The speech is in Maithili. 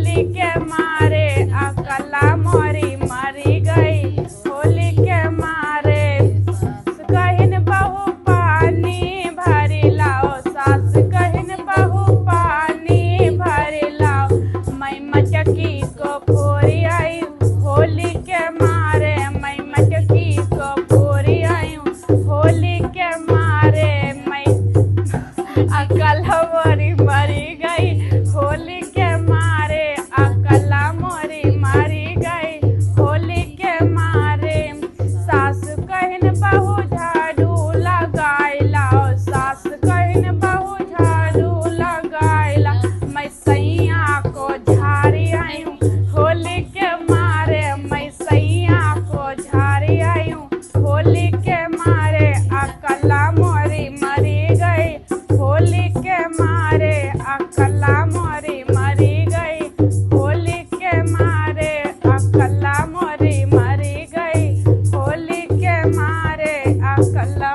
होली के मारे अकला मोरी मरी गई। होली के मारे कहिन बहू पानी भरी लाओ, सास कहिन बहू पानी भरी लाओ। मैं मचकी को फोरी आई होली के मारे, मैं मचकी को फोरी आई होली के मारे। मैं अकल मोरी मरी गई होली के मारे, अकला मोरी मरी गई होली के मारे। सास कहिन बहू झाड़ू लगाई लाओ, सास कहिन बहू झाड़ू लगाई ला। मैं सैया को झाड़ी आई हूँ होली के मारे, मैं सैया को झाड़ी आई हूँ होली के मारे। अकला मोरी मरी गई होली के मारे, अकला मोरी मरी गई होली के मारे, अकला मोरी मरी गई होली के मारे, अकला